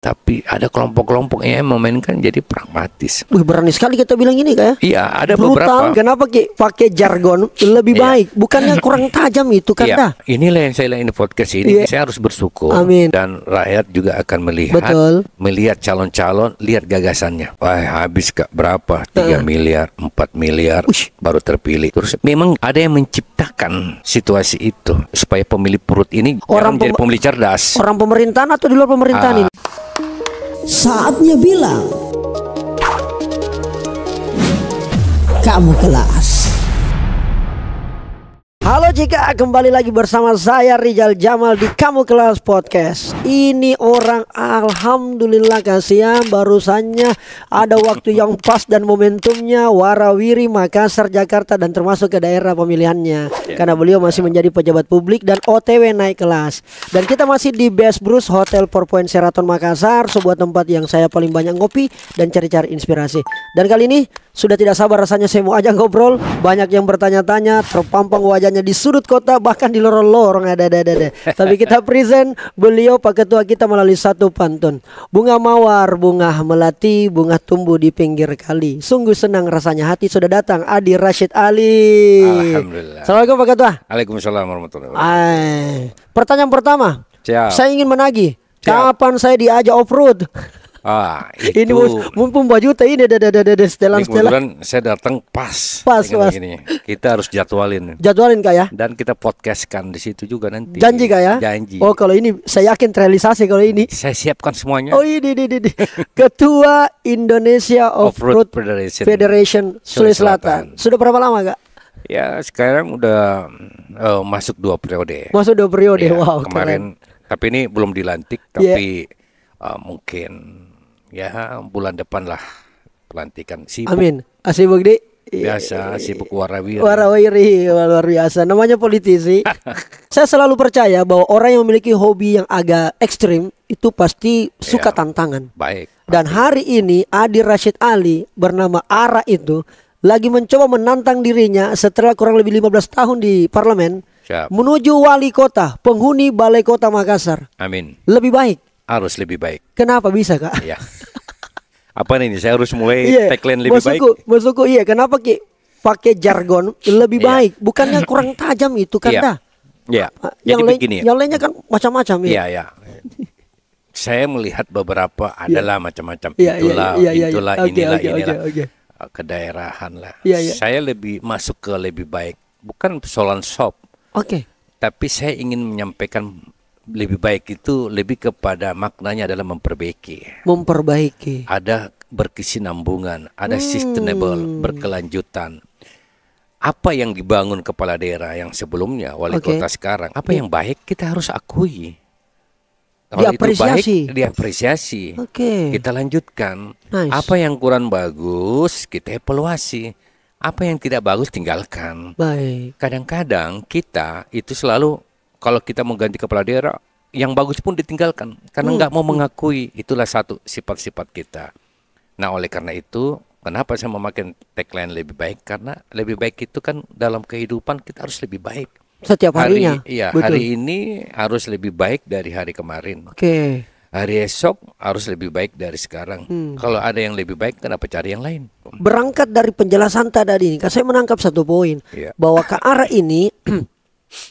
Tapi ada kelompok-kelompok yang memainkan jadi pragmatis. Wih, berani sekali kita bilang ini Kak ya. Iya, ada brutal. beberapa. Kenapa pakai jargon lebih baik? Bukannya kurang tajam itu kan dah. Inilah yang saya lihat di podcast ini. Saya harus bersyukur. Amin. Dan rakyat juga akan melihat calon-calon, lihat gagasannya. Wah, habis Kak berapa? 3 miliar, 4 miliar baru terpilih. Terus memang ada yang menciptakan situasi itu supaya pemilih perut ini jangan menjadi pemilih cerdas. Orang pemerintahan atau di luar pemerintahan ini? Saatnya bilang kamu kelas. Halo Cika, kembali lagi bersama saya Rizal Jamal di Kamu Kelas Podcast. Ini orang alhamdulillah kasihan barusannya ada waktu yang pas dan momentumnya warawiri Makassar, Jakarta dan termasuk ke daerah pemilihannya. Karena beliau masih menjadi pejabat publik dan OTW naik kelas. Dan kita masih di Best Bruce Hotel 4 Point Sheraton Makassar, sebuah tempat yang saya paling banyak ngopi dan cari-cari inspirasi. Dan kali ini sudah tidak sabar rasanya saya mau ajak ngobrol. Banyak yang bertanya-tanya, terpampang wajahnya di sudut kota, bahkan di lorong-lorong ada. Tapi kita present beliau Pak Ketua kita melalui satu pantun. Bunga mawar, bunga melati, bunga tumbuh di pinggir kali. Sungguh senang rasanya hati sudah datang Adi Rashid Ali. Alhamdulillah. Assalamualaikum Pak Ketua. Waalaikumsalam warahmatullahi wabarakatuh. Pertanyaan pertama. Siap. Saya ingin menagih. Siap. Kapan saya diajak off-road? Itu. Ini mumpung baju ini setelan. Kebetulan saya datang pas. Gini. Kita harus jadwalin Kak ya. Dan kita podcastkan di situ juga nanti. Janji Kak ya. Janji. Oh kalau ini saya yakin terrealisasi kalau ini. Saya siapkan semuanya. Oh ini. Ketua Indonesia Off-Road Federation Sulawesi Selatan. Sudah berapa lama Kak? Ya sekarang udah masuk 2 periode. Masuk 2 periode. Ya, Wow. Kemarin keren. Tapi ini belum dilantik. Tapi mungkin ya bulan depan lah pelantikan. Sibuk. Amin. Sibuk di biasa, sibuk warawiri luar biasa. Namanya politisi. Saya selalu percaya bahwa orang yang memiliki hobi yang agak ekstrim itu pasti suka tantangan. Baik. Dan hari ini Adi Rashid Ali bernama Ara itu lagi mencoba menantang dirinya setelah kurang lebih 15 tahun di parlemen. Siap. Menuju wali kota, penghuni balai kota Makassar. Amin. Lebih baik. Harus lebih baik. Kenapa bisa Kak? Iya. Apa ini? Saya harus mulai tagline lebih baik. Maksudku kenapa pakai jargon lebih baik? Bukannya kurang tajam itu kan dah? Iya. Jadi begini. Yang lainnya kan macam-macam ya. Iya. Saya melihat beberapa adalah macam-macam. Inilah. Kedaerahan lah. Iya. Saya lebih masuk ke lebih baik. Bukan persoalan shop. Oke. Tapi saya ingin menyampaikan lebih baik itu lebih kepada maknanya adalah memperbaiki. Ada berkesinambungan, ada sustainable, berkelanjutan. Apa yang dibangun kepala daerah yang sebelumnya, wali kota sekarang, apa yang baik kita harus akui. Kalau diapresiasi. itu baik, diapresiasi. Kita lanjutkan. Nice. Apa yang kurang bagus, kita evaluasi. Apa yang tidak bagus, tinggalkan. Baik. Kadang-kadang kita itu selalu kalau kita mau ganti kepala daerah, yang bagus pun ditinggalkan karena nggak mau mengakui. Itulah satu sifat-sifat kita. Nah, oleh karena itu, kenapa saya memakai tagline lebih baik? Karena lebih baik itu kan dalam kehidupan kita harus lebih baik. Setiap harinya. Hari ini harus lebih baik dari hari kemarin. Hari esok harus lebih baik dari sekarang. Kalau ada yang lebih baik, kenapa cari yang lain? Berangkat dari penjelasan tadi ini, saya menangkap satu poin bahwa ke arah ini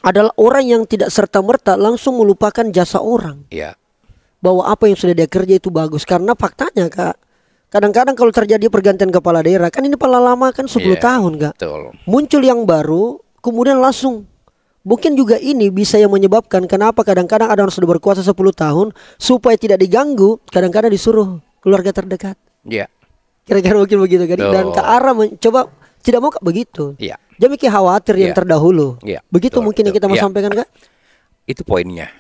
adalah orang yang tidak serta-merta langsung melupakan jasa orang. Bahwa apa yang sudah dia kerja itu bagus. Karena faktanya Kak, kadang-kadang kalau terjadi pergantian kepala daerah, kan ini paling lama kan 10 tahun Kak. Betul. Muncul yang baru, kemudian langsung. Mungkin juga ini bisa yang menyebabkan kenapa kadang-kadang ada orang sudah berkuasa 10 tahun, supaya tidak diganggu, kadang-kadang disuruh keluarga terdekat. Kira-kira mungkin begitu kan. Dan ke arah mencoba tidak mau Kak begitu. Jangan mikir khawatir yang terdahulu. Begitu mungkin yang kita mau sampaikan Kak. Itu poinnya.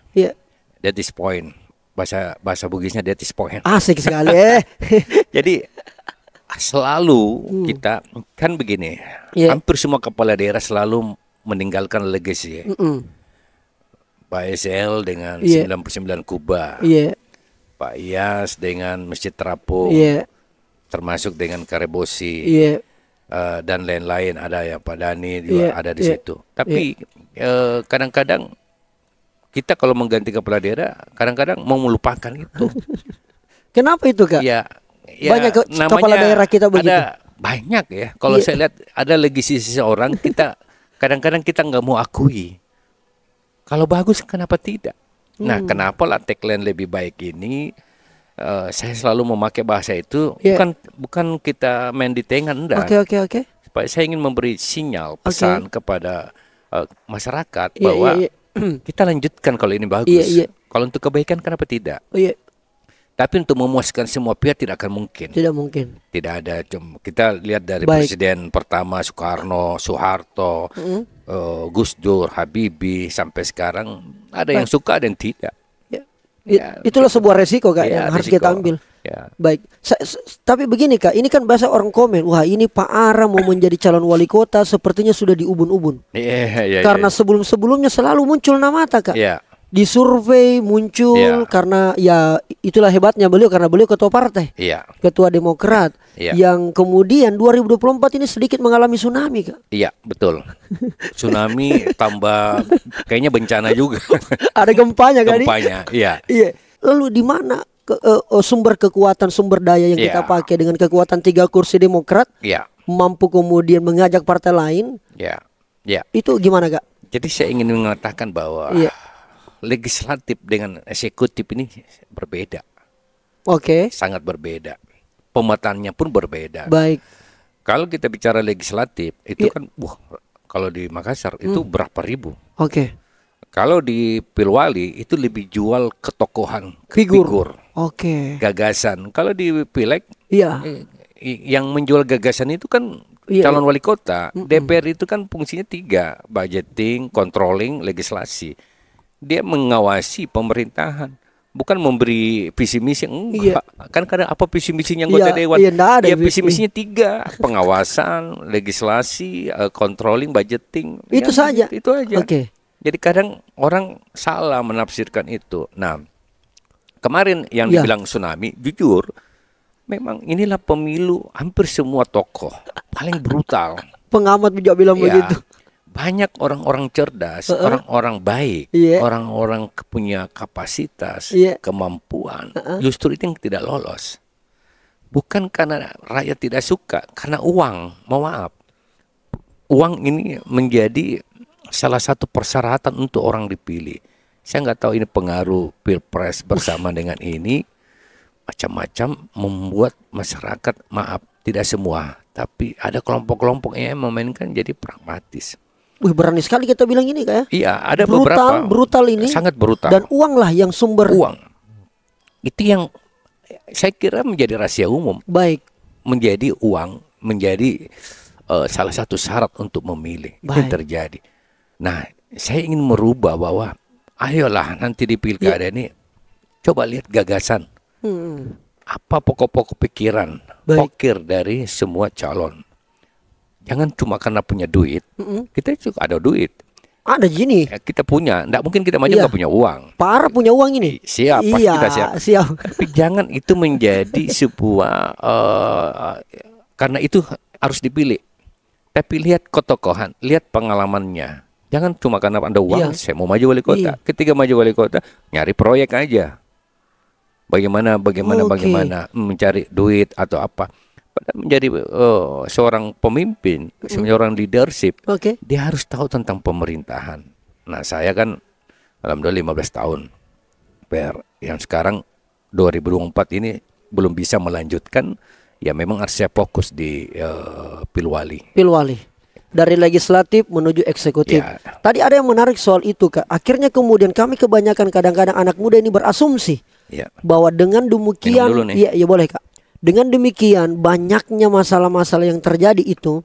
That is point. Bahasa Bugisnya that is point. Asik sekali Jadi selalu kita kan begini. Hampir semua kepala daerah selalu meninggalkan legacy. Pak SL dengan 99 Kuba. Pak Iyas dengan Masjid Terapung. Termasuk dengan Karebosi. Dan lain-lain, ada ya Pak Dani juga ada di situ. Tapi kadang-kadang kita kalau mengganti kepala daerah kadang-kadang mau melupakan itu. Kenapa itu, Kak? Ya, Banyak kepala daerah kita begitu. Ada banyak ya. Kalau saya lihat ada legasi seseorang, kita kadang-kadang kita nggak mau akui. Kalau bagus, kenapa tidak? Nah, kenapa lah tagline lebih baik ini? Saya selalu memakai bahasa itu bukan kita main di tengah, enggak. Oke. Supaya saya ingin memberi sinyal pesan kepada masyarakat bahwa kita lanjutkan kalau ini bagus. Kalau untuk kebaikan kenapa tidak? Tapi untuk memuaskan semua pihak tidak akan mungkin. Tidak mungkin. Tidak ada. Kita lihat dari presiden pertama Soekarno, Soeharto, Gus Dur, Habibie sampai sekarang ada yang suka ada yang tidak. Itulah sebuah resiko, Kak, yang harus kita ambil. Baik. Tapi begini, Kak, ini kan bahasa orang komen, wah ini Pak Ara mau menjadi calon wali kota sepertinya sudah diubun-ubun. Karena sebelum-sebelumnya selalu muncul nama, Kak. Di survei muncul karena ya itulah hebatnya beliau, karena beliau ketua partai, ketua Demokrat, yang kemudian 2024 ini sedikit mengalami tsunami, Kak. Iya, betul. Tsunami tambah kayaknya bencana juga. Ada gempanya, Kak. Gempanya, iya. Lalu di mana sumber kekuatan, sumber daya yang kita pakai dengan kekuatan 3 kursi Demokrat mampu kemudian mengajak partai lain? Itu gimana, Kak? Jadi saya ingin mengatakan bahwa legislatif dengan eksekutif ini berbeda. Sangat berbeda. Pemetaannya pun berbeda. Baik. Kalau kita bicara legislatif itu kan kalau di Makassar itu berapa ribu. Kalau di Pilwali itu lebih jual ketokohan, figur. Gagasan. Kalau di Pileg yang menjual gagasan itu kan calon wali kota. DPR itu kan fungsinya 3, budgeting, controlling, legislasi. Dia mengawasi pemerintahan, bukan memberi visi misi. Kan kadang apa visi misinya anggota dewan? Visi misinya 3, pengawasan, legislasi, controlling, budgeting. Itu saja. Itu aja. Jadi kadang orang salah menafsirkan itu. Nah, kemarin yang dibilang tsunami, jujur, memang inilah pemilu hampir semua tokoh paling brutal. Pengamat juga bilang begitu. Banyak orang-orang cerdas, orang-orang baik, orang-orang punya kapasitas, kemampuan, justru itu yang tidak lolos. Bukan karena rakyat tidak suka, karena uang. Maaf, uang ini menjadi salah satu persyaratan untuk orang dipilih. Saya nggak tahu ini pengaruh pilpres bersama dengan ini, macam-macam membuat masyarakat, maaf, tidak semua, tapi ada kelompok-kelompok yang memainkan jadi pragmatis. Berani sekali kita bilang ini, Kak, ya. Iya, ada beberapa brutal ini. Sangat brutal. Dan uang lah yang sumber. Uang. Itu yang saya kira menjadi rahasia umum. Baik. Menjadi uang, menjadi salah satu syarat untuk memilih. Itu yang terjadi. Nah, saya ingin merubah bahwa ayolah nanti di pilkada ini coba lihat gagasan. Apa pokok-pokok pikiran, pokir dari semua calon. Jangan cuma karena punya duit. Kita juga ada duit. Ada gini. Kita punya. Nggak mungkin kita maju nggak punya uang. Para punya uang ini. Siap, pasti kita siap. Tapi jangan itu menjadi sebuah karena itu harus dipilih. Tapi lihat ketokohan, lihat pengalamannya. Jangan cuma karena Anda uang, saya mau maju wali kota. Ketika maju wali kota, nyari proyek aja. Bagaimana mencari duit atau apa. Menjadi seorang pemimpin, seorang leadership, dia harus tahu tentang pemerintahan. Nah, saya kan alhamdulillah 15 tahun PR, yang sekarang 2024 ini belum bisa melanjutkan. Ya memang harus saya fokus di Pilwali. Dari legislatif menuju eksekutif. Tadi ada yang menarik soal itu, Kak. Akhirnya kemudian kami kebanyakan kadang-kadang anak muda ini berasumsi bahwa dengan demikian, boleh, Kak. Dengan demikian banyaknya masalah-masalah yang terjadi itu,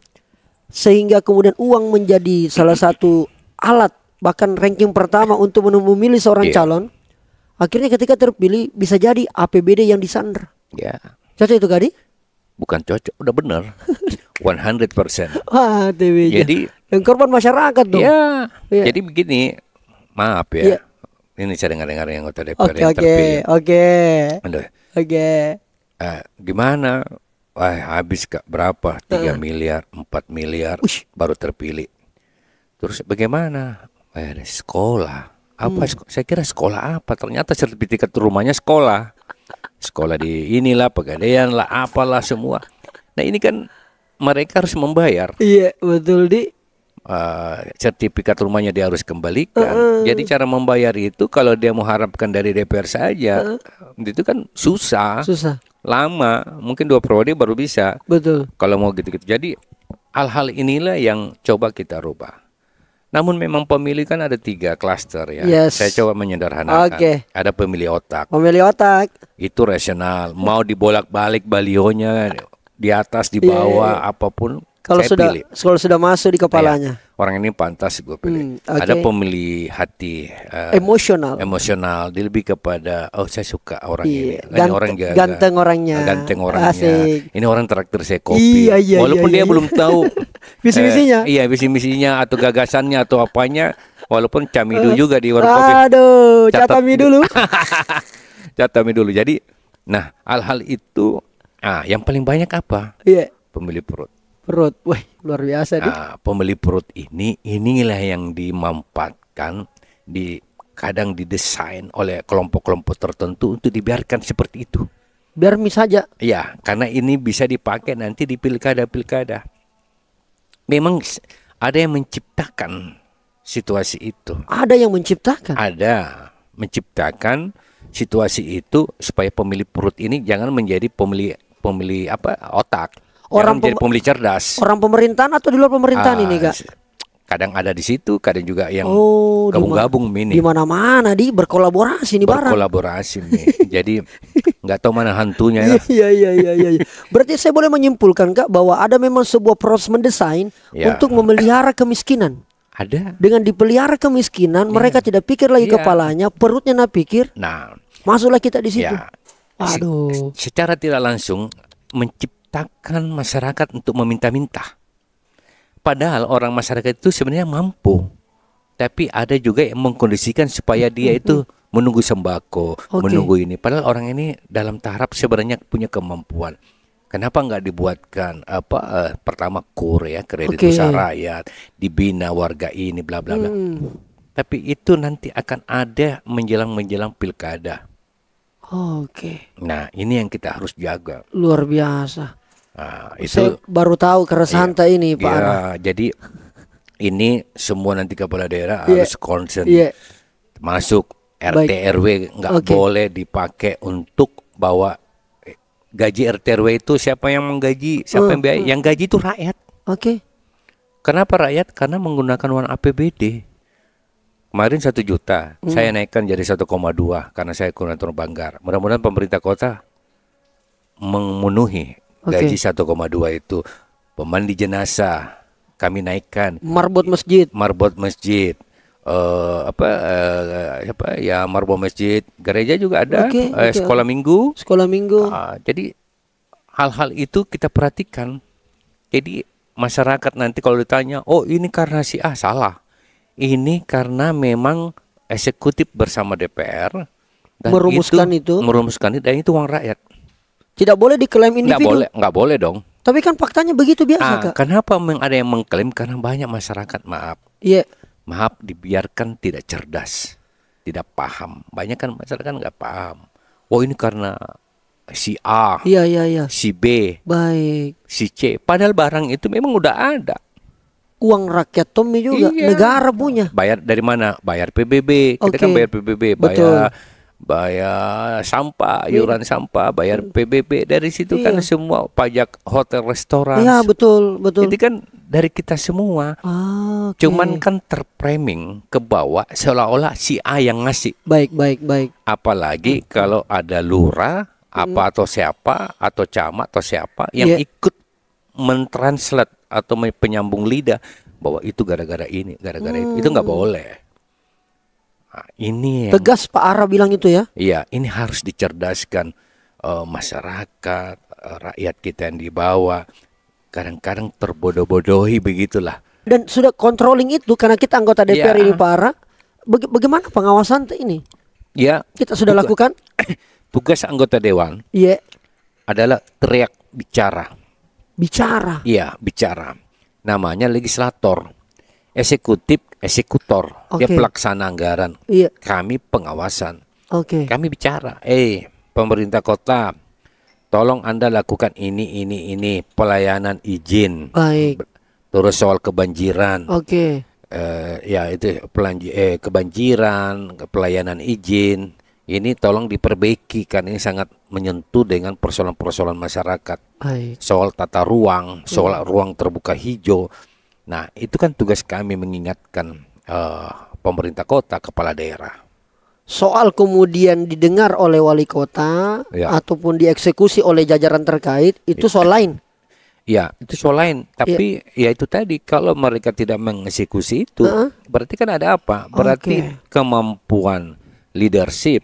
sehingga kemudian uang menjadi salah satu alat, bahkan ranking pertama untuk memilih seorang calon. Akhirnya ketika terpilih bisa jadi APBD yang disandra. Cocok itu, Kak? Bukan cocok, udah benar. 100%. Jadi yang korban masyarakat dong. Jadi begini, maaf ya. Ini saya dengar yang anggota DPR yang terpilih. Gimana? Habis Kak berapa? 3 miliar, 4 miliar baru terpilih. Terus bagaimana? Sekolah. Apa? Saya kira sekolah apa? Ternyata sertifikat rumahnya sekolah. sekolah di inilah, pegadaian lah, apalah semua. Nah ini kan mereka harus membayar. Iya betul di. Sertifikat rumahnya dia harus kembalikan. Jadi cara membayar itu kalau dia mengharapkan dari DPR saja, itu kan susah, lama, mungkin 2 periode baru bisa. Betul. Kalau mau gitu-gitu. Jadi hal-hal inilah yang coba kita rubah. Namun memang pemilih kan ada 3 klaster ya. Yes. Saya coba menyederhanakan. Oke. Ada pemilih otak. Pemilih otak. Itu rasional. Mau dibolak-balik balionya di atas, di bawah, apapun. Kalau sudah masuk di kepalanya. Orang ini pantas gue pilih. Okay. Ada pemilih hati emosional. Dia lebih kepada saya suka orang ini. Orang ganteng orangnya. Asik. Ini orang traktir saya kopi. Walaupun dia belum tahu visi-misinya. Visi-misinya atau gagasannya atau apanya. Walaupun camidu juga di warung kopi. Aduh, catami dulu. Catami dulu. Jadi, nah hal-hal itu, yang paling banyak apa? Pemilih perut. Wah luar biasa nih. Pembeli perut inilah yang dimanfaatkan, kadang didesain oleh kelompok-kelompok tertentu untuk dibiarkan seperti itu. Biar saja. Ya, karena ini bisa dipakai nanti di pilkada. Memang ada yang menciptakan situasi itu. Ada yang menciptakan. Ada menciptakan situasi itu supaya pemilih perut ini jangan menjadi pemilih otak. Orang menjadi pemilih cerdas. Orang pemerintahan atau di luar pemerintahan ini Kak? Kadang ada di situ, kadang juga yang gabung-gabung ini. Di mana-mana berkolaborasi nih barang. Berkolaborasi nih. Jadi nggak tahu mana hantunya. Iya. Berarti saya boleh menyimpulkan Kak bahwa ada memang sebuah proses mendesain untuk memelihara kemiskinan. Ada. Dengan dipelihara kemiskinan, mereka tidak pikir lagi kepalanya, perutnya pikir. Nah, masuklah kita di situ. Aduh. Secara tidak langsung menciptakan masyarakat untuk meminta-minta. Padahal orang masyarakat itu sebenarnya mampu, tapi ada juga yang mengkondisikan supaya dia itu menunggu sembako, menunggu ini. Padahal orang ini dalam tahap sebenarnya punya kemampuan. Kenapa nggak dibuatkan pertama kredit usaha rakyat, dibina warga ini, bla bla bla. Tapi itu nanti akan ada menjelang pilkada. Nah ini yang kita harus jaga. Luar biasa. Nah, itu saya baru tahu keresahan ini Pak Ara. Jadi ini semua nanti kepala daerah harus concern. Masuk RT RW nggak boleh dipakai untuk bawa gaji RT RW itu siapa yang menggaji, siapa yang biaya? Yang gaji itu rakyat. Kenapa rakyat? Karena menggunakan uang APBD. Kemarin 1 juta, saya naikkan jadi 1,2 karena saya koordinator Banggar. Mudah-mudahan pemerintah kota memenuhi gaji 1,2 itu. Pemandi jenazah kami naikkan. Marbot masjid. Marbot masjid. Gereja juga ada. Sekolah minggu. Jadi hal-hal itu kita perhatikan. Jadi masyarakat nanti kalau ditanya, ini karena si A, salah. Ini karena memang eksekutif bersama DPR dan merumuskan itu dan itu uang rakyat. Tidak boleh diklaim individu. Nggak boleh dong. Tapi kan faktanya begitu biasa Kak. Kenapa ada yang mengklaim? Karena banyak masyarakat maaf dibiarkan tidak cerdas, tidak paham. Banyak kan masyarakat nggak paham. Ini karena si A, si B, si C. Padahal barang itu memang udah ada. Uang rakyat Tommy juga, negara punya. Bayar dari mana? Bayar PBB. Kita kan bayar PBB, bayar sampah, iuran sampah, bayar PBB. Dari situ kan semua pajak hotel, restoran. Iya, betul. Jadi kan dari kita semua. Cuman kan terframing ke bawah seolah-olah si A yang ngasih. Baik. Apalagi kalau ada lurah atau siapa atau camat atau siapa yang ikut mentranslate atau penyambung lidah bahwa itu gara-gara ini, gara-gara itu nggak boleh. Nah, ini yang, tegas Pak Ara bilang itu ya. Iya, ini harus dicerdaskan masyarakat, rakyat kita yang di bawah. Kadang-kadang terbodoh-bodohi begitulah. Dan sudah controlling itu karena kita anggota DPR ini Pak Ara. Bagaimana pengawasan ini? Ya, kita sudah lakukan. Tugas anggota dewan adalah teriak bicara. Iya, bicara. Namanya legislator. Eksekutor. Dia pelaksana anggaran. Kami pengawasan. Kami bicara. pemerintah kota, tolong Anda lakukan ini pelayanan izin. Baik. Terus soal kebanjiran. Oke. Ya itu kebanjiran, pelayanan izin. Ini tolong diperbaiki kan ini sangat menyentuh dengan persoalan-persoalan masyarakat. Baik. Soal tata ruang, soal ruang terbuka hijau. Nah, itu kan tugas kami mengingatkan pemerintah kota, kepala daerah. Soal kemudian didengar oleh wali kota ataupun dieksekusi oleh jajaran terkait itu soal lain. Ya, itu soal lain. Tapi ya itu tadi, kalau mereka tidak mengeksekusi itu, berarti kan ada apa? Berarti kemampuan leadership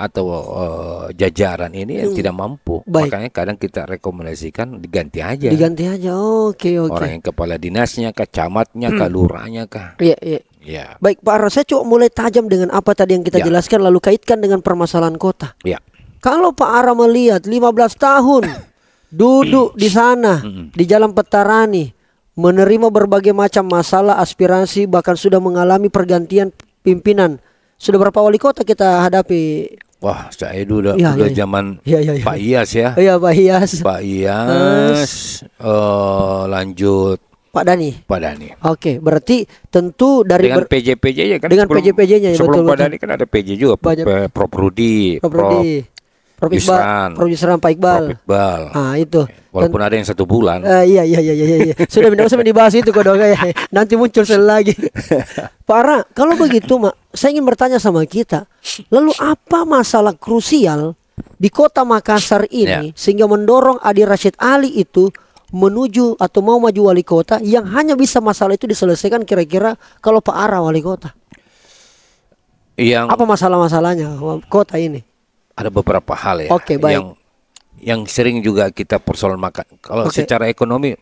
atau jajaran ini yang tidak mampu. Makanya kadang kita rekomendasikan diganti aja. Diganti aja. Oke. Orang yang kepala dinasnya, camatnya, lurahnya kah. Iya. Baik Pak Ara, saya coba mulai tajam dengan apa tadi yang kita jelaskan lalu kaitkan dengan permasalahan kota. Ya. Kalau Pak Ara melihat 15 tahun duduk di sana di Jalan Petarani, menerima berbagai macam masalah, aspirasi, bahkan sudah mengalami pergantian pimpinan. Sudah berapa wali kota kita hadapi? Wah, saya udah zaman Pak Iyas ya. Iya, Pak Iyas. Pak Iyas, lanjut Pak Dani. Oke, berarti tentu dari dengan PJ-PJ-nya kan. Dengan PJ-PJ-nya sebelum Pak Dani kan ada PJ juga. Prof Rudi, Prof Yusran, Pak Iqbal. Ah, itu. Walaupun ada yang 1 bulan. Iya. Sudah usah dibahas itu kok dong. Nanti muncul lagi. Pak Ara, kalau begitu saya ingin bertanya sama kita. Lalu apa masalah krusial di kota Makassar ini sehingga mendorong Adi Rashid Ali itu menuju atau mau maju wali kota yang hanya bisa masalah itu diselesaikan kira-kira kalau Pak Ara wali kota? Apa masalah-masalahnya kota ini? Ada beberapa hal ya. Yang sering juga kita persoalan kalau secara ekonomi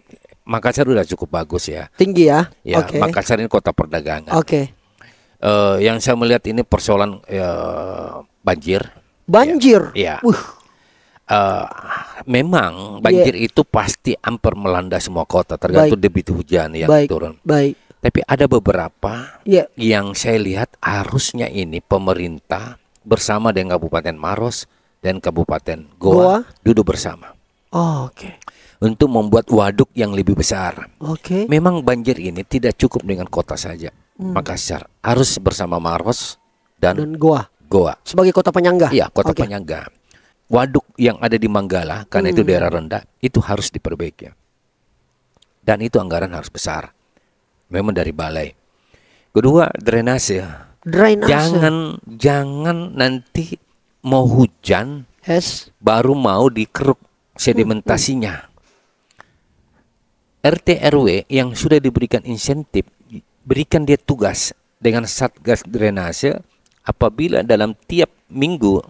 Makassar sudah cukup bagus ya. Tinggi ya. Makassar ini kota perdagangan. Yang saya melihat ini persoalan banjir. Ya. Memang banjir itu pasti hampir melanda semua kota tergantung debit hujan yang turun. Tapi ada beberapa yang saya lihat harusnya ini pemerintah bersama dengan Kabupaten Maros dan Kabupaten Goa duduk bersama. Untuk membuat waduk yang lebih besar. Memang banjir ini tidak cukup dengan kota saja. Makassar harus bersama Maros dan Goa. Sebagai kota penyangga. Iya, kota penyangga. Waduk yang ada di Manggala karena itu daerah rendah itu harus diperbaiki. Dan itu anggaran harus besar. Memang dari balai. Kedua, drainase. Jangan nanti mau hujan baru mau dikeruk sedimentasinya. RT RW yang sudah diberikan insentif, berikan dia tugas dengan satgas drainase. Apabila dalam tiap minggu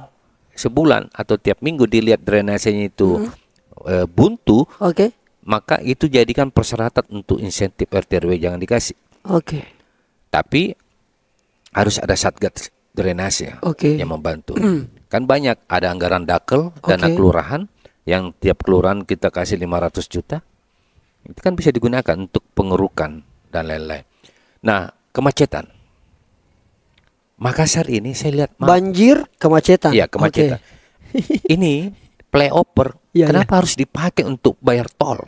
sebulan atau tiap minggu dilihat drainasenya itu buntu, maka itu jadikan persyaratan untuk insentif RT RW, jangan dikasih. Tapi harus ada satgas drainase yang membantu. Kan banyak ada anggaran dakel, dana kelurahan yang tiap kelurahan kita kasih 500 juta. Itu kan bisa digunakan untuk pengerukan dan lain-lain. Nah, kemacetan. Makassar ini saya lihat banjir, kemacetan. Iya, kemacetan. Ini flyover. Kenapa harus dipakai untuk bayar tol?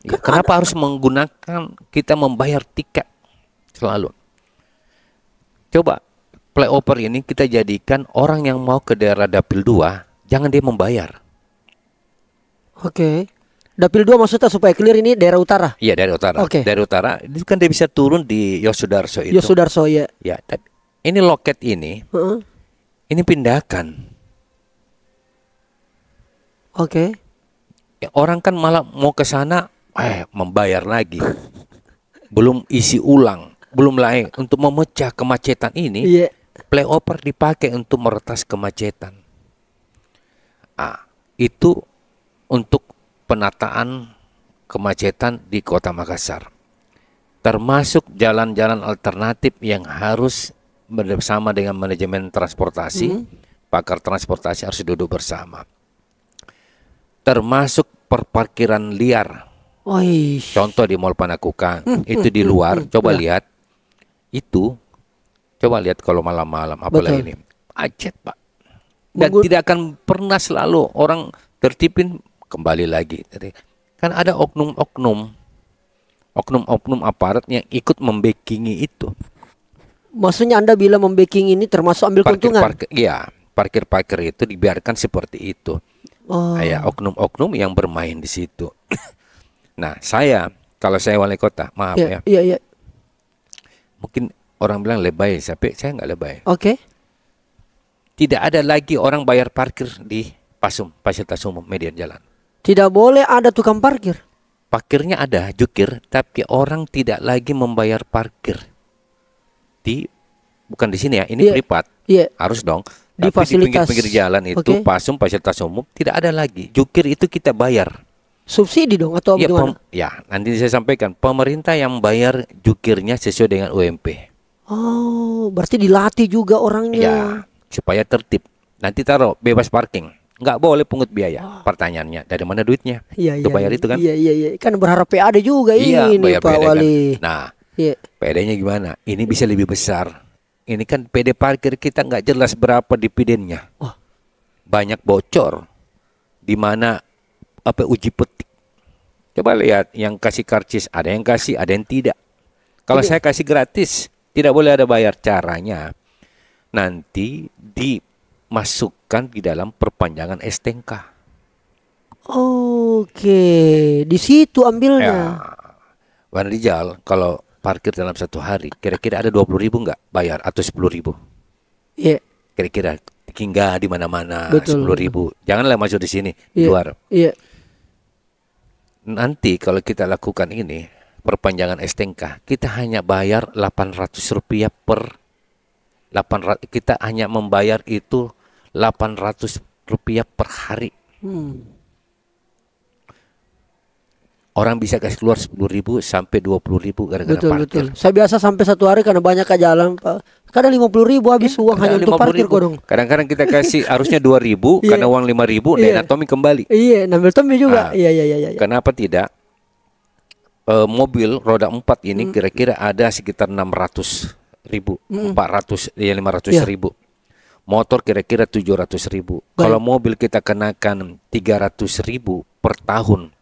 Kenapa harus menggunakan kita membayar tiket selalu? Coba flyover ini kita jadikan orang yang mau ke daerah Dapil 2 jangan dia membayar. Dapil 2 maksudnya supaya clear ini daerah utara. Iya, daerah utara. Daerah utara itu kan dia bisa turun di Yosudarso itu. Ya, tapi ini loket ini. Ini pindahkan. Orang kan malah mau ke sana membayar lagi. Belum isi ulang. Belum lain untuk memecah kemacetan ini, flyover dipakai untuk meretas kemacetan. Itu untuk penataan kemacetan di Kota Makassar. Termasuk jalan-jalan alternatif yang harus bersama dengan manajemen transportasi, pakar transportasi harus duduk bersama. Termasuk perparkiran liar. Contoh di Mall Panakukang, itu di luar, coba lihat. Itu coba lihat kalau malam-malam apalagi ini macet, Pak. Dan tidak akan pernah selalu orang tertipin kembali lagi. Jadi, kan ada oknum-oknum aparat yang ikut membackingi itu. Maksudnya Anda bilang membacking ini termasuk ambil keuntungan? Parkir itu dibiarkan seperti itu. Ya, oknum-oknum yang bermain di situ. Nah, kalau saya wali kota, maaf ya. Iya. Mungkin orang bilang lebay, tapi saya nggak lebay. Oke. Tidak ada lagi orang bayar parkir di fasilitas umum median jalan. Tidak boleh ada tukang parkir. Parkirnya ada, jukir, tapi orang tidak lagi membayar parkir. Bukan di sini ya, ini privat. Harus dong. Di tapi fasilitas, di pinggir jalan itu, fasilitas umum tidak ada lagi. Jukir itu kita bayar. Subsidi dong atau bagaimana? Nanti saya sampaikan. Pemerintah yang bayar jukirnya sesuai dengan UMP. Oh, berarti dilatih juga orangnya. Ya, supaya tertib. Nanti taruh bebas parking. Nggak boleh pungut biaya. Pertanyaannya, dari mana duitnya? Untuk bayar itu kan? Iya. Kan berharap PAD juga ini Pak Wali. Kan? Nah, PD-nya gimana? Ini bisa lebih besar. Ini kan PD parkir kita nggak jelas berapa dividennya. Banyak bocor. Di mana uji petik. Coba lihat yang kasih karcis, ada yang kasih, ada yang tidak. Kalau saya kasih gratis, tidak boleh ada bayar. Caranya nanti dimasukkan di dalam perpanjangan STNK. Oke, di situ ambilnya. Wan Rijal, kalau parkir dalam satu hari, kira-kira ada 20.000 nggak bayar atau 10.000? Iya. Kira-kira hingga di mana-mana 10.000. Janganlah masuk di sini, di luar. Iya. Nanti kalau kita lakukan ini perpanjangan STNK, kita hanya bayar Rp800 kita hanya membayar itu Rp800 per hari. Orang bisa kasih keluar 10.000 sampai 20.000 gara-gara parkir. Betul. Saya biasa sampai satu hari karena banyak ke jalan, Pak. Kadang 50.000 habis uang hanya untuk parkir kodong. Kadang-kadang kita kasih harusnya 2.000 karena uang 5.000 dan Tommy kembali. Iya, nambel Tommy juga. Iya. Kenapa tidak? Mobil roda 4 ini kira-kira ada sekitar 600.000, 500.000. Motor kira-kira 700.000. Kalau mobil kita kenakan 300.000 per tahun,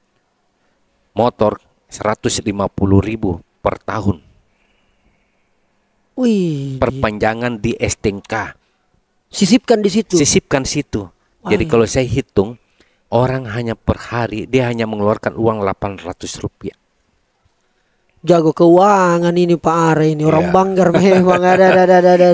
motor 150.000 per tahun. Wih. Perpanjangan di STNK. Sisipkan di situ. Jadi kalau saya hitung, orang hanya per hari dia hanya mengeluarkan uang Rp800. Jago keuangan ini Pak Are ini orang banggar memang ada.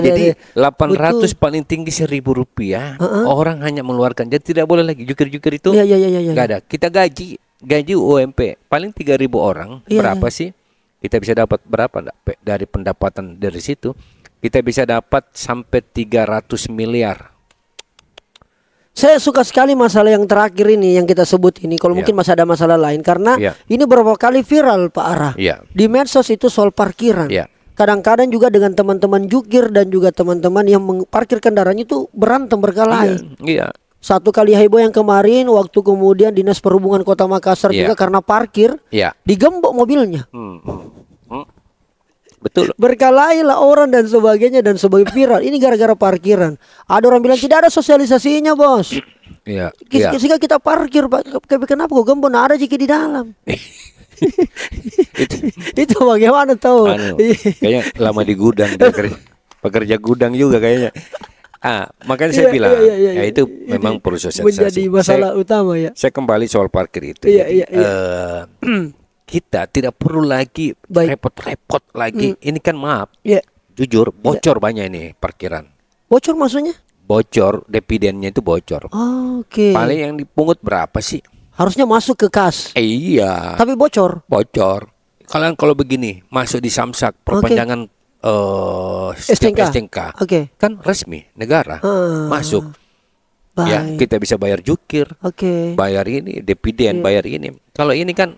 Jadi 800 paling tinggi Rp1.000. Orang hanya mengeluarkan. Jadi tidak boleh lagi jukir-jukir itu. Iya. Gak ada. Kita gaji UMP paling 3.000 orang. Berapa sih? Kita bisa dapat berapa dari pendapatan dari situ? Kita bisa dapat sampai 300 miliar. Saya suka sekali masalah yang terakhir ini yang kita sebut ini. Kalau mungkin masih ada masalah lain karena ini beberapa kali viral Pak Ara. Di medsos itu soal parkiran. Kadang-kadang juga dengan teman-teman jukir dan juga teman-teman yang parkir kendaraannya itu berantem berkelahi. Satu kali heboh yang kemarin waktu kemudian Dinas Perhubungan Kota Makassar juga karena parkir digembok mobilnya. Betul. Berkelahilah orang dan sebagainya dan sebagai viral. Ini gara-gara parkiran. Ada orang bilang tidak ada sosialisasinya bos. Sehingga kita parkir Pak. Kenapa kok gembok? Nah, ada jika di dalam. itu bagaimana tahu? Kayaknya lama di gudang, pekerja gudang juga kayaknya. Makanya saya bilang itu memang perlu sosialisasi. Menjadi masalah utama ya. Saya kembali soal parkir itu. Kita tidak perlu lagi repot-repot lagi. Ini kan maaf, jujur bocor banyak ini parkiran. Bocor maksudnya? Bocor, dividennya itu bocor. Paling yang dipungut berapa sih? Harusnya masuk ke kas. Iya. Tapi bocor. Kalau begini masuk di Samsak perpanjangan STNK. Kan resmi negara masuk. Ya kita bisa bayar jukir, bayar ini dividen, bayar ini. Kalau ini kan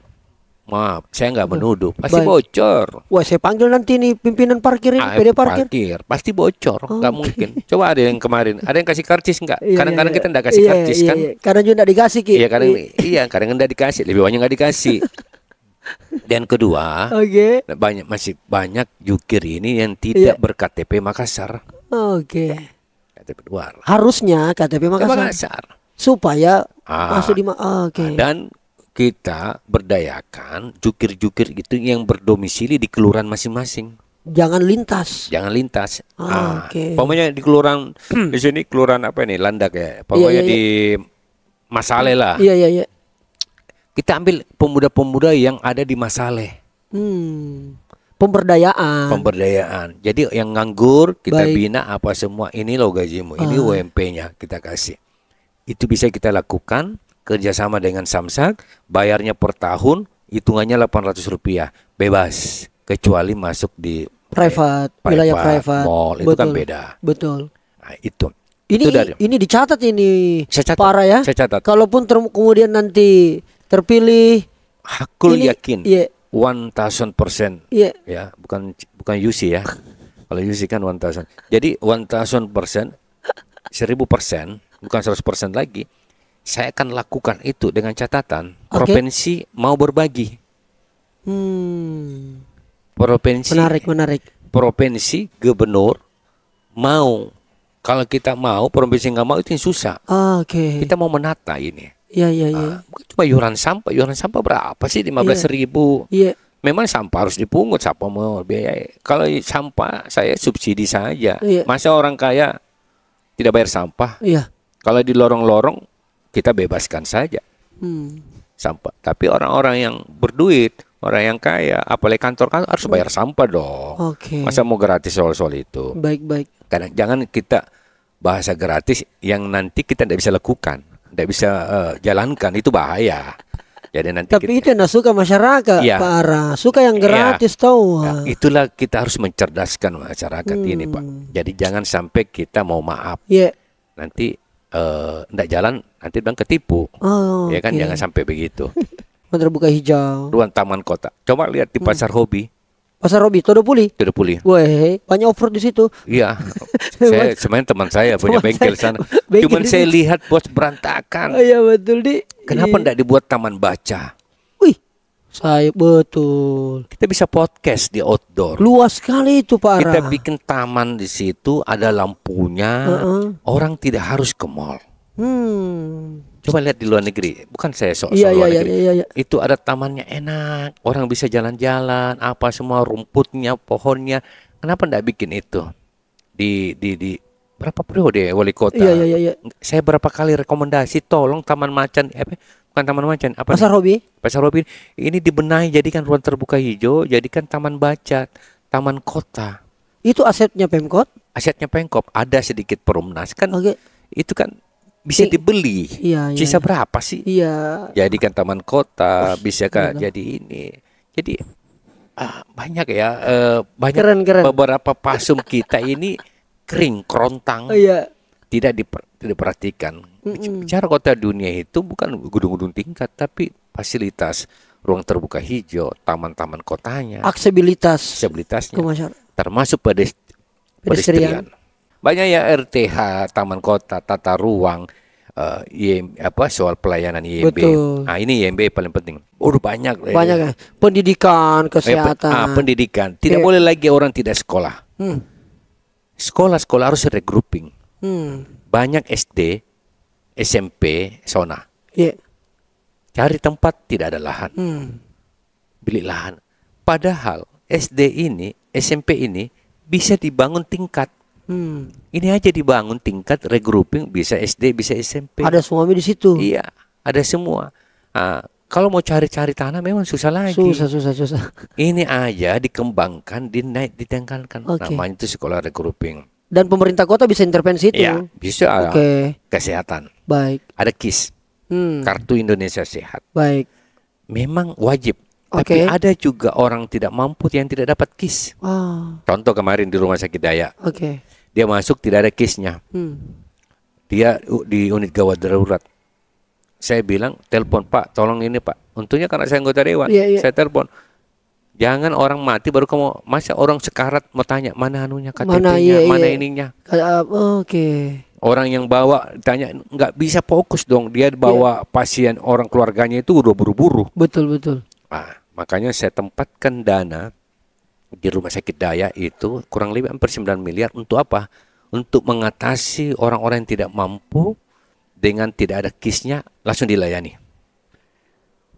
maaf, saya nggak menuduh, pasti bocor. Wah, saya panggil nanti nih pimpinan parkir ini, PD parkir. Pasti bocor, nggak mungkin. Coba ada yang kemarin, ada yang kasih karcis nggak? Kadang-kadang kita nggak kasih karcis kan? Kadang juga nggak dikasih Ki. Kadang nggak dikasih, lebih banyak nggak dikasih. Dan kedua, masih banyak jukir ini yang tidak ber-KTP Makassar. KTP luar. Harusnya KTP Makassar. Supaya masuk di oke. Dan kita berdayakan jukir-jukir itu yang berdomisili di kelurahan masing-masing. Jangan lintas. Oke. Pokoknya di kelurahan di sini kelurahan apa ini? Landak ya. Pokoknya di Masale lah. Iya. Kita ambil pemuda-pemuda yang ada di Masale. Pemberdayaan. Jadi yang nganggur kita bina apa semua. Ini loh gajimu, ini UMP-nya kita kasih. Itu bisa kita lakukan kerjasama dengan Samsak. Bayarnya per tahun, hitungannya Rp800 bebas, kecuali masuk di wilayah private, mall. Itu kan beda. Betul. Nah, itu. Ini dicatat ini. Saya catat, parah ya. Saya catat. Kalaupun kemudian nanti terpilih, hakul yakin. 1000%. Iya. Ya, bukan UC ya. Kalau UC kan 1000. Jadi 1000%, 1000%, bukan 100% lagi. Saya akan lakukan itu dengan catatan provinsi mau berbagi. Provinsi. Menarik. Provinsi gubernur mau. Kalau kita mau, provinsi nggak mau itu yang susah. Kita mau menata ini. Iya. Cuma iuran sampah berapa sih? 15.000. Iya. Memang sampah harus dipungut, siapa mau biaya. Kalau sampah saya subsidi saja. Iya. Masa orang kaya tidak bayar sampah? Iya. Kalau di lorong-lorong kita bebaskan saja sampah. Tapi orang-orang yang berduit, orang yang kaya, apalagi kantor harus bayar sampah dong. Masa mau gratis soal itu? Baik. Kadang jangan kita bahasa gratis yang nanti kita tidak bisa lakukan. Tidak bisa jalankan, itu bahaya. Jadi nanti tapi itu yang suka masyarakat, Pak Ara. Suka yang gratis tahu. Ya, itulah kita harus mencerdaskan masyarakat ini, Pak. Jadi jangan sampai kita mau maaf. Nanti tidak jalan, nanti bilang ketipu. Ya kan, jangan sampai begitu. Terbuka hijau. Ruang taman kota. Coba lihat di pasar hobi. Pasar Robi, Todo Puli. Weh, banyak off-road di situ. Iya. Saya sebenarnya teman saya punya bengkel sana. Cuman saya lihat bos berantakan. Iya betul di. Kenapa enggak dibuat taman baca? Wih, saya betul. Kita bisa podcast di outdoor. Luas sekali itu Pak Ara. Kita bikin taman di situ, ada lampunya. Orang tidak harus ke mall. Coba lihat di luar negeri, bukan saya luar negeri. Iya. Itu ada tamannya enak, orang bisa jalan-jalan, apa semua rumputnya, pohonnya. Kenapa enggak bikin itu? Di berapa periode wali kota? Iya. Saya berapa kali rekomendasi, tolong Taman Macan, bukan Taman Macan, apa? Pasar Robi. Pasar Robi ini dibenahi, jadikan ruang terbuka hijau, jadikan taman baca, taman kota. Itu asetnya Pemkot? Asetnya Pemkot, ada sedikit perumnas kan? Itu kan bisa dibeli. Sisa berapa sih? Iya. Jadikan taman kota, bisa kan jadi ini. Jadi banyak ya, banyak keren. Beberapa pasum kita ini kering, kerontang. Tidak diperhatikan. Bicara kota dunia itu bukan gedung-gedung tingkat, tapi fasilitas ruang terbuka hijau, taman-taman kotanya, aksesibilitasnya, termasuk pedestrian. Banyak ya RTH, taman kota, tata ruang, soal pelayanan IMB. Nah, ini IMB paling penting. Banyak ya. Pendidikan, kesehatan. Pendidikan. Tidak boleh lagi orang tidak sekolah. Sekolah harus regrouping. Banyak SD, SMP, zona. Cari tempat tidak ada lahan. Beli lahan. Padahal SD ini, SMP ini bisa dibangun tingkat. Ini aja dibangun tingkat regrouping, bisa SD, bisa SMP. Ada semua di situ. Iya, ada semua. Kalau mau cari-cari tanah memang susah lagi. Susah. Ini aja dikembangkan, ditengkalkan. Namanya itu sekolah regrouping. Dan pemerintah kota bisa intervensi itu. Iya, bisa. Kesehatan. Baik. Ada KIS. Kartu Indonesia Sehat. Baik. Memang wajib. Tapi ada juga orang tidak mampu yang tidak dapat KIS. Contoh kemarin di Rumah Sakit Daya. Dia masuk tidak ada KIS-nya. Dia di unit gawat darurat. Saya bilang, telepon Pak, tolong ini Pak. Untungnya karena saya anggota dewan, saya telepon. Jangan orang mati baru kamu, masa orang sekarat mau tanya mana anunya, KTP-nya, mana ininya. Orang yang bawa tanya nggak bisa fokus dong. Dia bawa pasien orang keluarganya itu udah buru-buru. Betul. Makanya saya tempatkan dana di Rumah Sakit Daya itu kurang lebih hampir 9 miliar untuk apa? untuk mengatasi orang-orang yang tidak mampu dengan tidak ada kisnya langsung dilayani.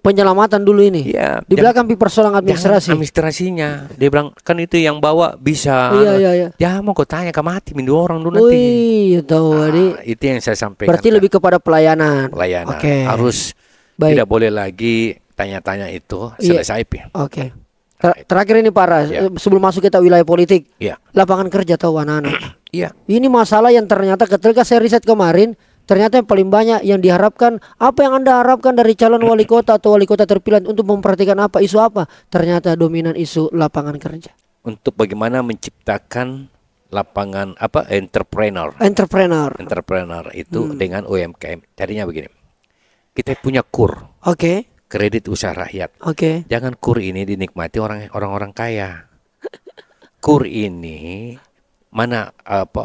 Penyelamatan dulu ini. Ya, Di belakang persoalan administrasi. Administrasinya. Dia bilang kan itu yang bawa bisa. Iya. Ya mau kau tanya ke mati mindu orang dulu nanti. Wih, tahu itu yang saya sampaikan. Berarti lebih kepada pelayanan. Pelayanan. Oke. Harus tidak boleh lagi tanya-tanya itu selesai. Oke. Terakhir ini Pak, sebelum masuk kita wilayah politik. Lapangan kerja tahu anak-anak. Iya. Ini masalah yang ternyata ketika saya riset kemarin, ternyata yang paling banyak yang diharapkan, apa yang Anda harapkan dari calon wali kota atau wali kota terpilih untuk memperhatikan apa, isu apa? Ternyata dominan isu lapangan kerja. Untuk bagaimana menciptakan lapangan entrepreneur itu dengan UMKM. Jadinya begini. Kita punya KUR. Kredit usaha rakyat. Jangan KUR ini dinikmati orang-orang kaya. KUR ini mana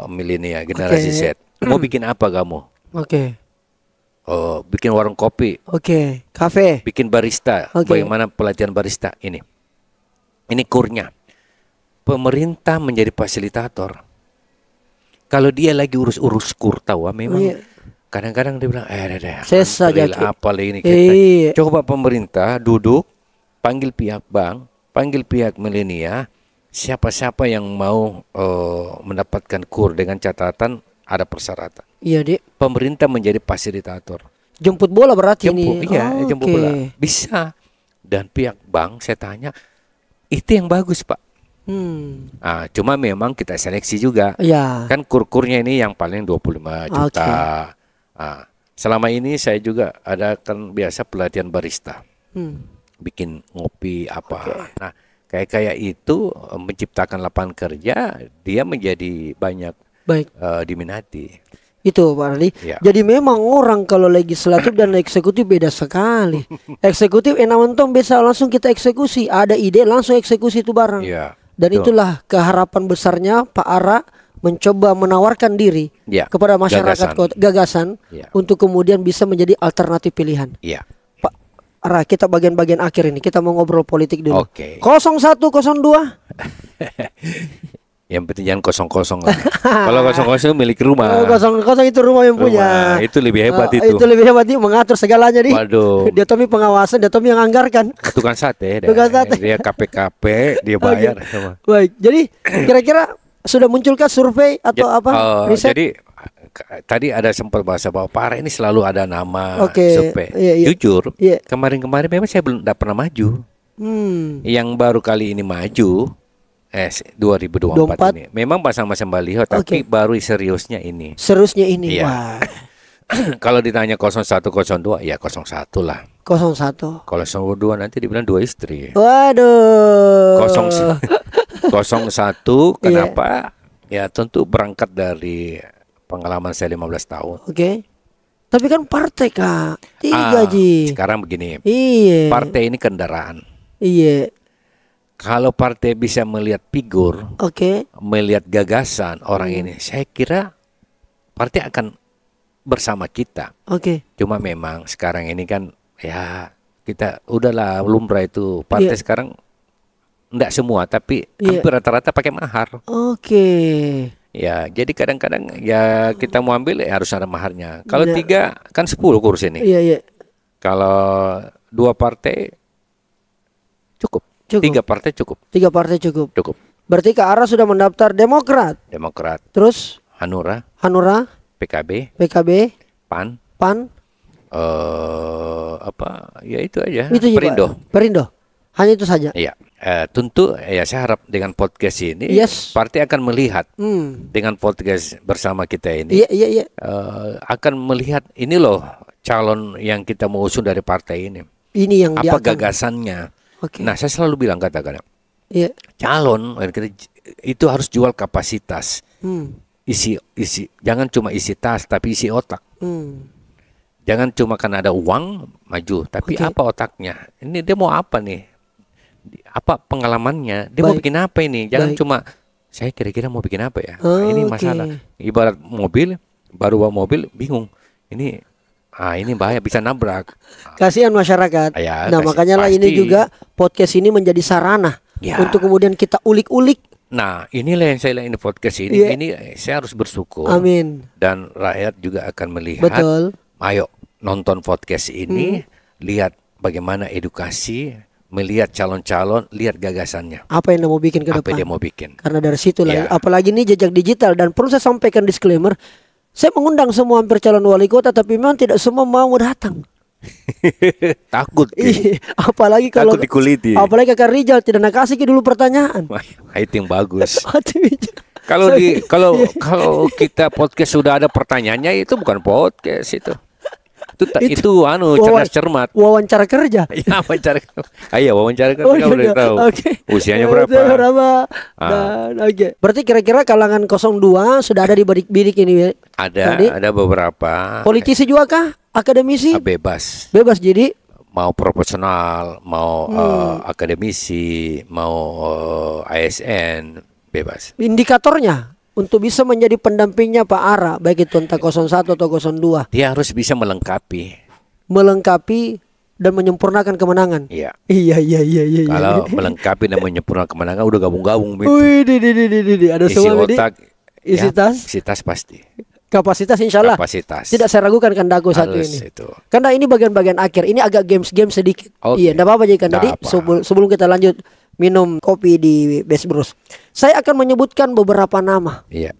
milenial generasi Z. Mau bikin apa kamu? Bikin warung kopi. Kafe. Bikin barista. Bagaimana pelatihan barista ini? Ini KUR-nya. Pemerintah menjadi fasilitator. Kalau dia lagi urus KUR, tahu memang. Kadang-kadang dia bilang, apa ini kita. Coba pemerintah duduk, panggil pihak bank, panggil pihak milenial, siapa-siapa yang mau mendapatkan KUR dengan catatan ada persyaratan. Iya, Dik. Pemerintah menjadi fasilitator. Jemput bola berarti ini. Iya, jemput bola. Bisa. Dan pihak bank saya tanya, itu yang bagus, Pak. Cuma memang kita seleksi juga. Kan KUR-KURnya ini yang paling 25 juta. Selama ini saya juga ada kan biasa pelatihan barista, bikin ngopi apa. Nah kayak itu menciptakan lapangan kerja, dia menjadi banyak diminati. Itu Pak Ardi. Jadi memang orang kalau legislatif dan eksekutif beda sekali. Eksekutif enamentong bisa langsung kita eksekusi, ada ide langsung eksekusi itu barang. Dan itulah keharapan besarnya Pak Ara mencoba menawarkan diri kepada masyarakat gagasan untuk kemudian bisa menjadi alternatif pilihan. Pak Ara, kita bagian-bagian akhir ini kita mau ngobrol politik dulu. 01, 02. Yang penting jangan kosong-kosong lah. Kalau kosong-kosong milik rumah. Kosong itu rumah yang punya. Itu lebih hebat itu. Itu lebih hebat, mengatur segalanya nih. Waduh. Dia Tommy pengawasan, dia Tommy yang anggarkan. Tukang sate. Dia KPKP, dia bayar. Baik, jadi kira-kira sudah munculkah survei atau apa? Riset? Jadi tadi ada sempat bahasa bahwa Pak Ara ini selalu ada nama survei. Jujur, kemarin-kemarin memang saya belum pernah maju. Yang baru kali ini maju 2024 ini. Memang pasang-pasang baliho, tapi baru seriusnya ini. Wah. Kalau ditanya 01, 02, ya 01 lah. 01. Kalau 02 nanti dibilang 2 istri. Waduh. 01 kenapa? Ya tentu berangkat dari pengalaman saya 15 tahun. Tapi kan partai Kak 3 Ji. Sekarang begini. Partai ini kendaraan. Kalau partai bisa melihat figur, melihat gagasan orang ini, saya kira partai akan bersama kita. Cuma memang sekarang ini kan ya kita udahlah lumrah itu partai sekarang. Enggak semua, tapi hampir rata-rata pakai mahar. Ya, jadi kadang-kadang ya kita mau ambil harus ada maharnya. Kalau 3 kan 10 kursi ini. Kalau 2 partai cukup. 3 partai cukup. 3 partai cukup. Cukup. Berarti Kak Ara sudah mendaftar Demokrat. Terus Hanura. PKB. PAN. Ya itu aja. Perindo. Hanya itu saja. Iya. Tentu ya saya harap dengan podcast ini partai akan melihat dengan podcast bersama kita ini akan melihat ini loh calon yang kita mau usung dari partai ini. Ini yang apa gagasannya. Nah saya selalu bilang katakan calon itu harus jual kapasitas, isi jangan cuma isi tas tapi isi otak. Jangan cuma kan ada uang maju, tapi apa otaknya? Ini dia mau apa nih? Apa pengalamannya? Dia mau bikin apa ini? Jangan cuma saya kira-kira mau bikin apa ya? Ini masalah. Ibarat mobil, baru bawa mobil bingung. Ini bahaya bisa nabrak. Kasihan masyarakat. Nah, makanya lah ini juga podcast ini menjadi sarana untuk kemudian kita ulik-ulik Nah, inilah yang saya lihat ini podcast ini. Iya. Ini saya harus bersyukur. Amin. Dan rakyat juga akan melihat. Betul. Ayo nonton podcast ini, lihat bagaimana edukasi, melihat calon-calon, lihat gagasannya. Apa yang dia mau bikin ke Apa depan? dia mau bikin. Karena dari situ lah, Ya. apalagi ini jejak digital. Dan perlu saya sampaikan disclaimer, saya mengundang semua hampir calon wali kota, tapi memang tidak semua mau datang. Takut. Iya, apalagi kalau Takut dikuliti. apalagi Kak Rijal tidak nak kasih dulu pertanyaan. Wah, itu yang bagus. Kalau Kalau kita podcast sudah ada pertanyaannya, itu bukan podcast itu. Itu cerdas cermat. Wawancara kerja. Ya, wawancara. Wawancara kerja kamu udah tahu. Usianya berapa? Dan berarti kira-kira kalangan 02 sudah ada di bidik ini ya? Ada beberapa. Politisi juga kah? Akademisi? Bebas. Bebas jadi Mau profesional, mau akademisi, mau ASN, bebas. indikatornya untuk bisa menjadi pendampingnya Pak Ara, baik itu entah 01 atau 02, Dia harus bisa melengkapi. dan menyempurnakan kemenangan. Iya. Iya. Kalau melengkapi dan menyempurnakan kemenangan udah gabung-gabung gitu. Wih, ada Isi semua otak, isi tas, isi tas pasti. kapasitas insya Allah. Kapasitas. Tidak saya ragukan Kandaku satu Harus ini. itu. Karena ini bagian-bagian akhir. Ini agak games sedikit. Oke. Iya, tidak apa-apa jadi Nggak tadi apa. sebelum kita lanjut minum kopi di Best Bros. Saya akan menyebutkan beberapa nama. Iya.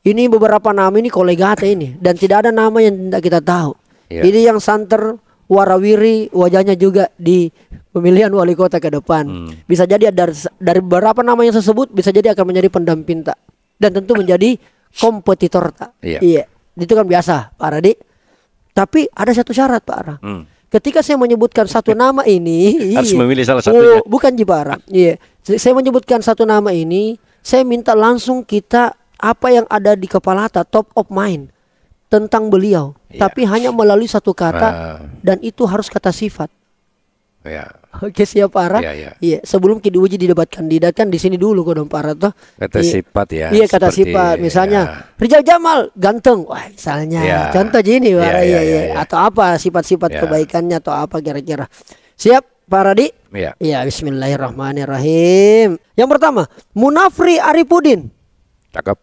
Ini beberapa nama ini kolegata ini dan tidak ada nama yang tidak kita tahu. Iya. Ini yang santer warawiri wajahnya juga di pemilihan wali kota ke depan. Bisa jadi dari beberapa nama yang saya sebut bisa jadi akan menjadi pendamping tak dan tentu menjadi kompetitor tak. Iya. Iya. Itu kan biasa, Pak Radi. Tapi ada satu syarat, Pak Ara. Ketika saya menyebutkan satu nama ini, Harus memilih salah satunya. Bukan Jibara. Iya. Saya menyebutkan satu nama ini, saya minta langsung kita apa yang ada di kepala top of mind tentang beliau, Iya. tapi hanya melalui satu kata dan itu harus kata sifat. Ya. Oke, siap Pak Ara? Iya. Iya, sebelum kita uji di debat kandidat kan di sini dulu kok dong Pak Ara toh. Kata Iya. sifat ya. Iya, kata seperti, sifat. Misalnya Rijal Jamal ganteng. Wah, misalnya. Iya. Contoh gini, Pak Ara. Iya. Iya. Atau apa sifat-sifat Iya. kebaikannya atau apa kira-kira. Siap Pak Radi? Iya. Iya, bismillahirrahmanirrahim. Yang pertama, Munafri Arifudin. Cakep.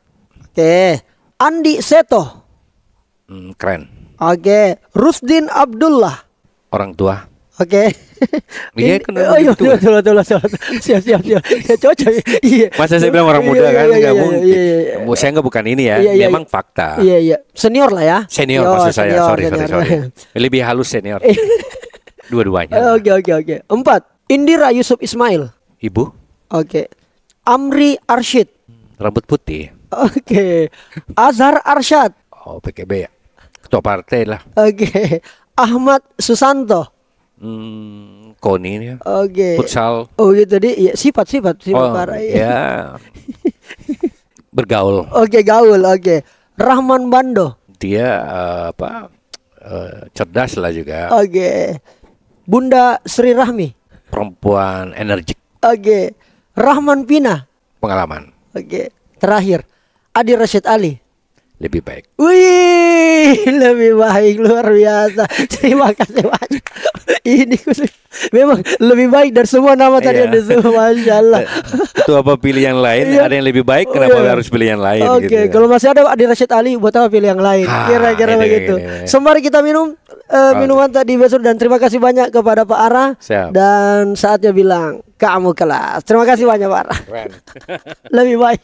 Oke. Andi Seto. Keren. Oke. Rusdin Abdullah. Orang tua. Oke. Iya, kan Oh iya, begitu, betul. Siap. Ya, cocok. Iya. Masa saya bilang orang muda kan Iya, nggak iya, mungkin. iya. Saya nggak bukan ini ya. Iya, iya, Memang fakta. Iya. Senior lah ya. Senior Oh, maksud saya. senior. Sorry. Lebih halus senior. Dua-duanya. Oke. 4. Indira Yusuf Ismail. Ibu, Oke. Amri Arsyid. rambut putih. Oke. Azhar Arsyad. Oh, PKB ya. Ketua partai lah. Oke. Ahmad Susanto. Koni ini ya. Oke. Futsal. Oh gitu dia. Iya, sifat parah. Ya. Bergaul. Oke, gaul. Oke. Rahman Bando. Dia cerdas lah juga. Oke. Bunda Sri Rahmi. Perempuan energik, Oke. Rahman Pina. pengalaman. Oke. Terakhir, Adi Rashid Ali. Lebih baik. Wih, lebih baik, luar biasa. Terima kasih banyak. Ini khusus memang lebih baik dari semua nama tadi Iya. yang disebut, Masya Allah. Itu apa pilih yang lain? Iya. Ada yang lebih baik, Oh, kenapa iya. harus pilih yang lain? Oke, gitu ya? kalau masih ada Adi Rashid Ali, buat apa pilih yang lain? Kira-kira ini, begitu. ini. Sembari kita minum minuman tadi besok dan terima kasih banyak kepada Pak Ara. Siap. Dan saatnya bilang kamu kelas. Terima kasih banyak Pak Ara. Keren. Lebih baik.